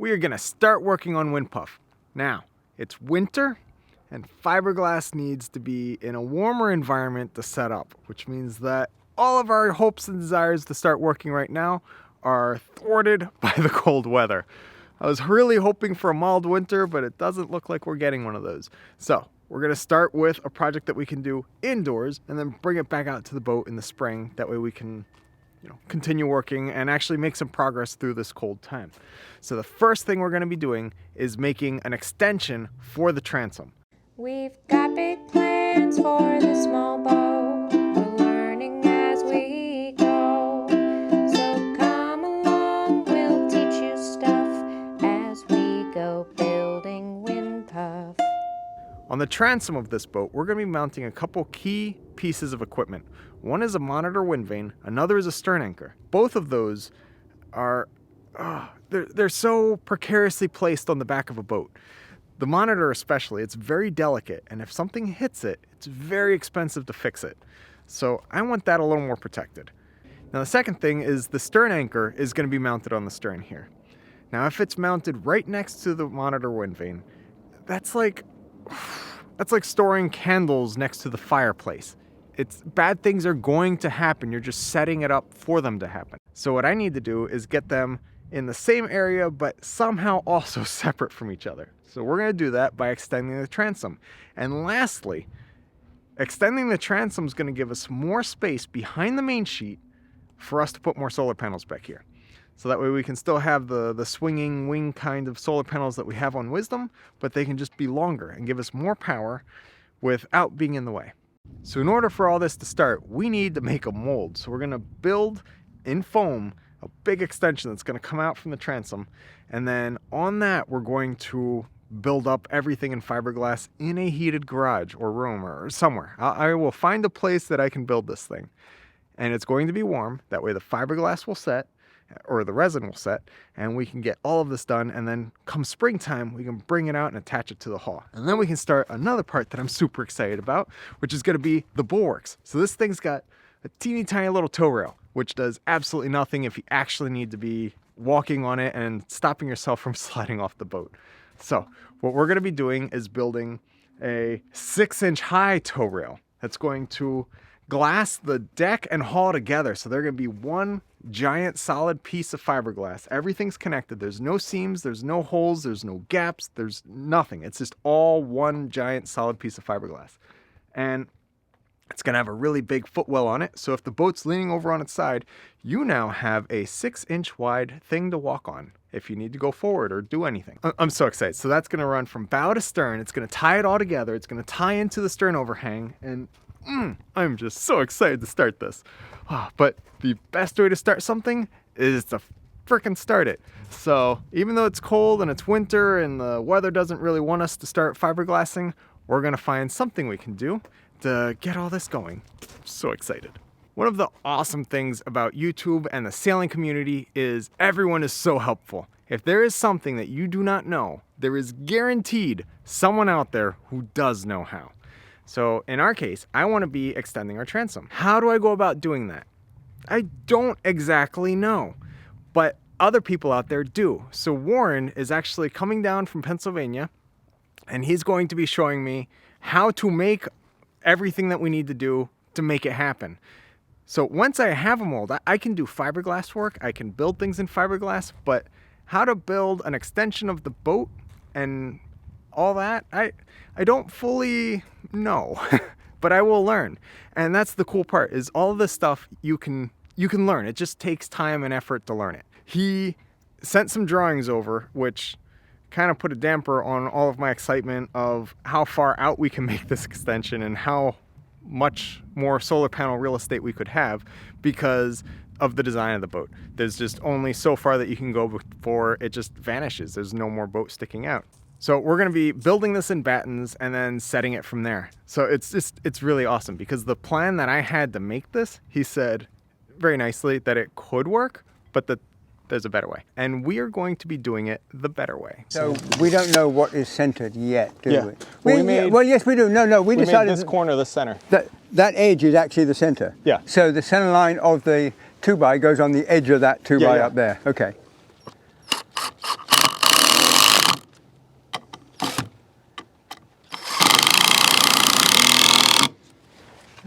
We are going to start working on Windpuff. Now, it's winter and fiberglass needs to be in a warmer environment to set up, which means that all of our hopes and desires to start working right now are thwarted by the cold weather. I was really hoping for a mild winter, but it doesn't look like we're getting one of those. So we're going to start with a project that we can do indoors and then bring it back out to the boat in the spring. That way we can continue working and actually make some progress through this cold time. So the first thing we're going to be doing is making an extension for the transom. We've got big plans for the small boat. We're learning as we go. So come along, we'll teach you stuff as we go building Windpuff. On the transom of this boat, we're going to be mounting a couple key pieces of equipment. One is a monitor wind vane, another is a stern anchor. Both of those are, they're so precariously placed on the back of a boat. The monitor especially, it's very delicate, and if something hits it, it's very expensive to fix it. So I want that a little more protected. Now the second thing is the stern anchor is going to be mounted on the stern here. Now if it's mounted right next to the monitor wind vane, that's like storing candles next to the fireplace. Bad things are going to happen. You're just setting it up for them to happen. So what I need to do is get them in the same area, but somehow also separate from each other. So we're going to do that by extending the transom. And lastly, extending the transom is going to give us more space behind the main sheet for us to put more solar panels back here. So that way we can still have the swinging wing kind of solar panels that we have on Wisdom, but they can just be longer and give us more power without being in the way. So in order for all this to start, we need to make a mold. So we're going to build in foam a big extension that's going to come out from the transom. And then on that, we're going to build up everything in fiberglass in a heated garage or room or somewhere. I will find a place that I can build this thing. And it's going to be warm. That way the fiberglass will set, or the resin will set, and we can get all of this done. And then come springtime, we can bring it out and attach it to the hull. And then we can start another part that I'm super excited about, which is going to be the bulwarks. So this thing's got a teeny tiny little tow rail, which does absolutely nothing if you actually need to be walking on it and stopping yourself from sliding off the boat. So what we're going to be doing is building a 6-inch high tow rail that's going to glass the deck and hull together. So they're going to be one giant solid piece of fiberglass. Everything's connected. There's no seams, there's no holes, there's no gaps, there's nothing. It's just all one giant solid piece of fiberglass. And it's going to have a really big footwell on it. So if the boat's leaning over on its side, you now have a 6-inch wide thing to walk on if you need to go forward or do anything. I'm so excited. So that's going to run from bow to stern. It's going to tie it all together. It's going to tie into the stern overhang. And I'm just so excited to start this. But the best way to start something is to frickin' start it. So even though it's cold and it's winter and the weather doesn't really want us to start fiberglassing, we're going to find something we can do to get all this going. I'm so excited. One of the awesome things about YouTube and the sailing community is everyone is so helpful. If there is something that you do not know, there is guaranteed someone out there who does know how. So in our case, I want to be extending our transom. How do I go about doing that? I don't exactly know, but other people out there do. So Warren is actually coming down from Pennsylvania, and he's going to be showing me how to make everything that we need to do to make it happen. So once I have a mold, I can do fiberglass work, I can build things in fiberglass, but how to build an extension of the boat and all that, I don't fully know, but I will learn. And that's the cool part, is all of this stuff you can learn. It just takes time and effort to learn it. He sent some drawings over, which kind of put a damper on all of my excitement of how far out we can make this extension and how much more solar panel real estate we could have because of the design of the boat. There's just only so far that you can go before it just vanishes. There's no more boat sticking out. So we're going to be building this in battens and then setting it from there. So it's really awesome because the plan that I had to make this, he said very nicely that it could work, but that there's a better way. And we are going to be doing it the better way. So we don't know what is centered yet, do Yeah. we? Well, yes, we do. No, we decided this corner, the center. that edge is actually the center. Yeah. So the center line of the 2x goes on the edge of that 2x Yeah. up there. Okay.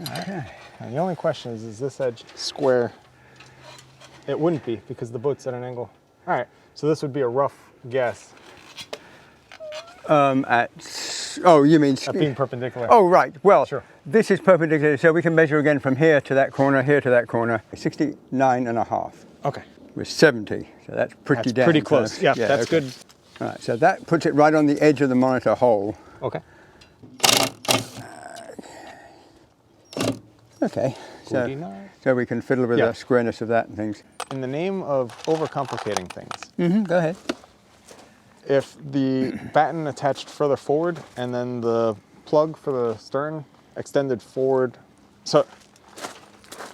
Okay. And the only question is this edge square? It wouldn't be because the boat's at an angle. All right, so this would be a rough guess. Oh, you mean... At being perpendicular. Oh, right. Well, sure. This is perpendicular, so we can measure again from here to that corner, here to that corner. 69.5. Okay. With 70, so that's pretty damn pretty close. Yeah, that's okay. good. All right, so that puts it right on the edge of the monitor hole. Okay. Okay, so we can fiddle with the squareness of that and things. In the name of overcomplicating things. Go ahead. If the batten attached further forward and then the plug for the stern extended forward, so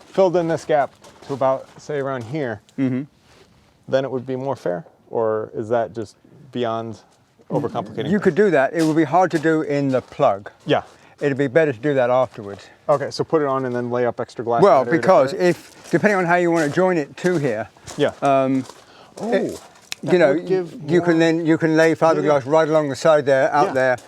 filled in this gap to about, say, around here, then it would be more fair? Or is that just beyond overcomplicating? You could do that. It would be hard to do in the plug. Yeah. It'd be better to do that afterwards. Okay, so put it on and then lay up extra glass. Well, because if, depending on how you want to join it to here, you know, you can lay fiberglass right along the side there, out there,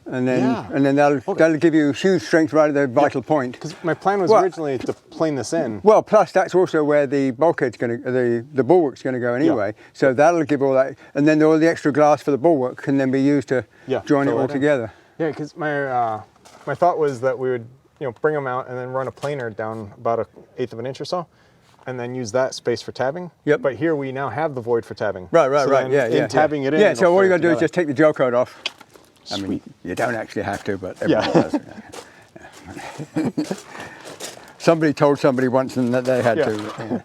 and then that'll give you huge strength right at the vital point. Because my plan was originally to plane this in. Well, plus that's also where the bulkhead's going to, the bulwark's going to go anyway. So that'll give all that, and then all the extra glass for the bulwark can then be used to join it all together. Yeah, because my thought was that we would, bring them out and then run a planer down about 1/8 of an inch or so, and then use that space for tabbing. Yep. But here we now have the void for tabbing. Right. In tabbing it in. Yeah. So all you got to do is just take the gel coat off. Sweet. I mean, you don't actually have to, but everyone does. Somebody told somebody once that they had to.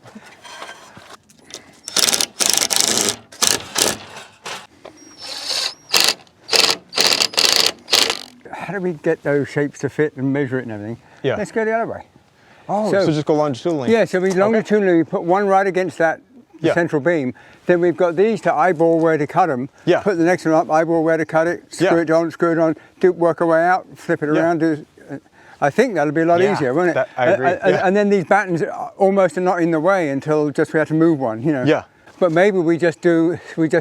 How do we get those shapes to fit and measure it and everything? Yeah. Let's go the other way. Oh, so just go longitudinally. Yeah, so we longitudinally put one right against that central beam. Then we've got these to eyeball where to cut them. Yeah. Put the next one up, eyeball where to cut it, screw it on, work our way out, flip it around. I think that'll be a lot easier, won't it? I agree. And then these battens almost are not in the way until just we have to move one, Yeah. But maybe we just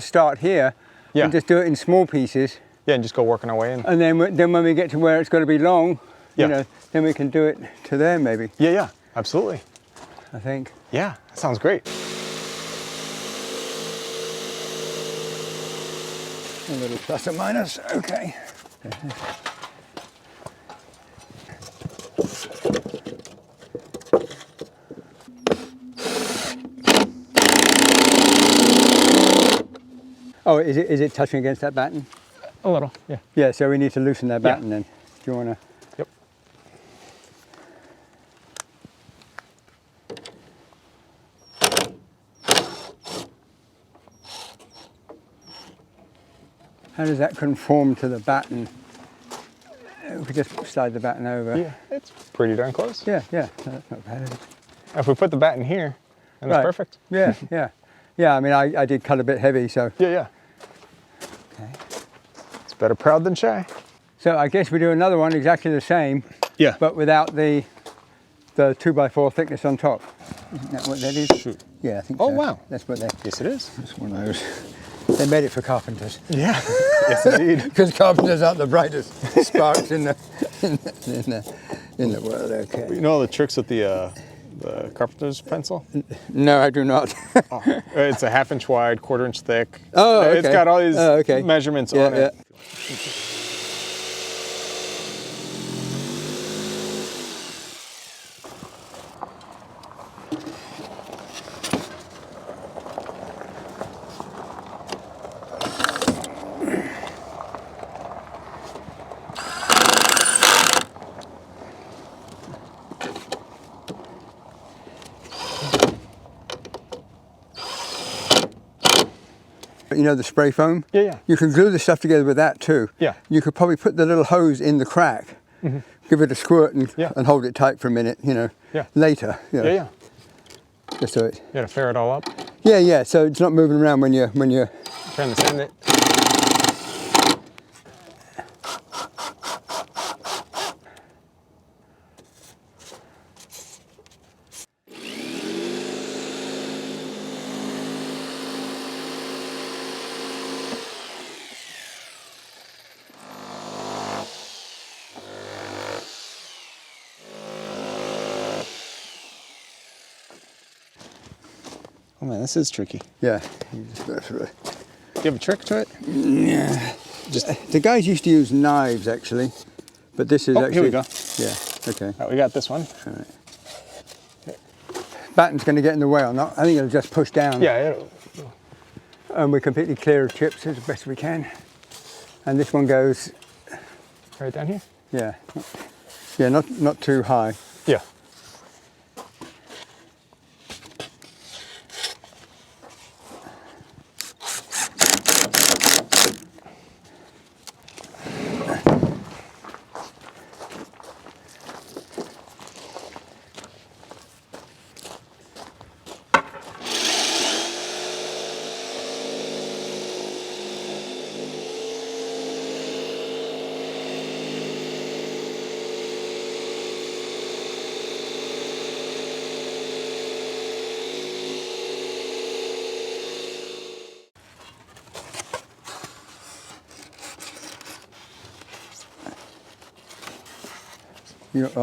start here and just do it in small pieces. Yeah, and just go working our way in. And then when we get to where it's got to be long, then we can do it to there maybe. Yeah, absolutely. I think. Yeah, that sounds great. A little plus or minus, okay. Oh, is it touching against that batten? A little, yeah. Yeah, so we need to loosen that batten then. Do you want to? Yep. How does that conform to the batten? We could just slide the batten over. Yeah, it's pretty darn close. Yeah, that's not bad, is it? If we put the batten here, then it's perfect. Yeah. Yeah, I mean, I did cut a bit heavy, so. Yeah. Okay. It's better proud than shy. So I guess we do another one exactly the same. Yeah. But without the 2x4 thickness on top. Isn't that what that is? Shoot. Yeah, I think so. Oh, wow. That's what they. Yes, it is. That's one of those. They made it for carpenters. Yeah. Yes, indeed. Because carpenters aren't the brightest sparks in the world. Okay. You know all the tricks with the carpenter's pencil? No, I do not. It's a 1/2 inch wide, 1/4 inch thick. Oh, okay. It's got all these measurements on it. You know the spray foam? Yeah. You can glue the stuff together with that too. Yeah. You could probably put the little hose in the crack, give it a squirt and hold it tight for a minute, later. Yeah. Just so it. You gotta fair it all up. Yeah, so it's not moving around when you're Trying to sand it. Oh man, this is tricky. Yeah. You just go through it. Do you have a trick to it? Yeah. The guys used to use knives actually, but this is actually. Here we go. Yeah. Okay. All right, we got this one. All right. Batten's going to get in the way or not? I think it'll just push down. Yeah. And we're completely clear of chips as best we can. And this one goes. Right down here. Yeah. Yeah. Not too high. Yeah.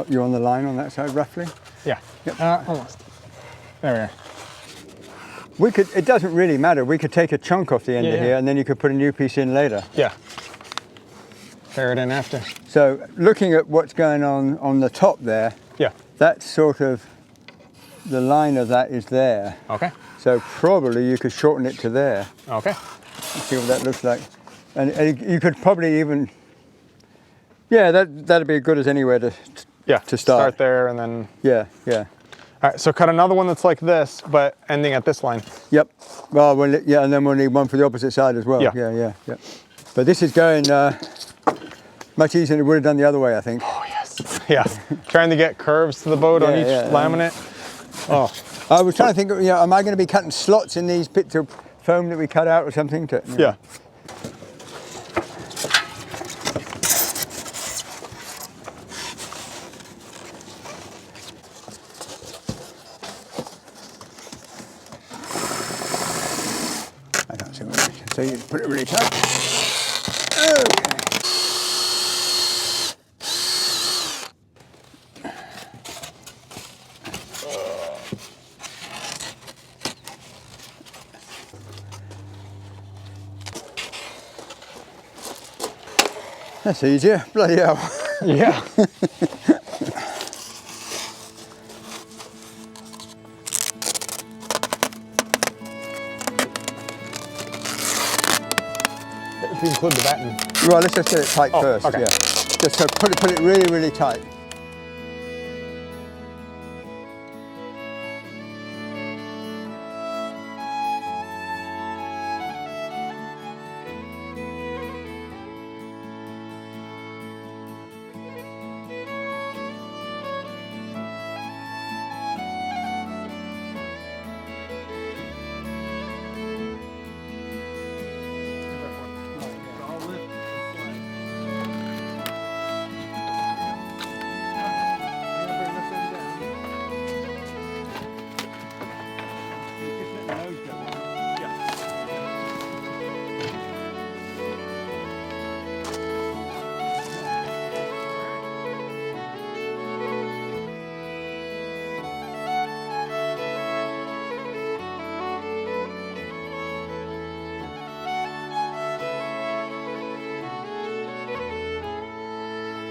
You're on the line on that side roughly? Yeah. Yep. Almost. There we are. We could. It doesn't really matter. We could take a chunk off the end of here, and then you could put a new piece in later. Yeah. Tear it in after. So looking at what's going on the top there. Yeah. That's sort of the line of that is there. Okay. So probably you could shorten it to there. Okay. See what that looks like, and you could probably even. Yeah, that'd be as good as anywhere to start. Start there and then. Yeah. Yeah. All right, so cut another one that's like this, but ending at this line. Yep. Well, yeah, and then we'll need one for the opposite side as well. Yeah. Yeah. But this is going much easier than it would have done the other way, I think. Oh yes. Yeah. Trying to get curves to the boat on each laminate. Oh. I was trying to think. Am I going to be cutting slots in these bits of foam that we cut out or something? Yeah. So you put it really tight. Okay. That's easier. Bloody hell. Yeah. If you include the batten. Right, let's just get it tight first. Okay. Yeah. Just so put it really, really tight.